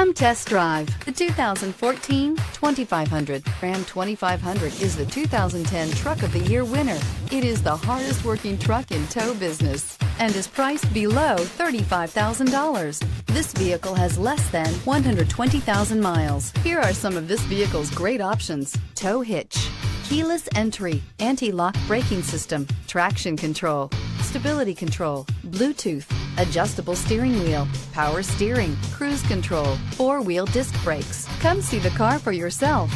Come test drive the 2014 2500. Ram 2500 is the 2010 Truck of the Year winner. It is the hardest working truck in tow business and is priced below $35,000. This vehicle has less than 120,000 miles. Here are some of this vehicle's great options: tow hitch, keyless entry, anti-lock braking system, traction control, stability control, Bluetooth, adjustable steering wheel, power steering, cruise control, four-wheel disc brakes. Come see the car for yourself.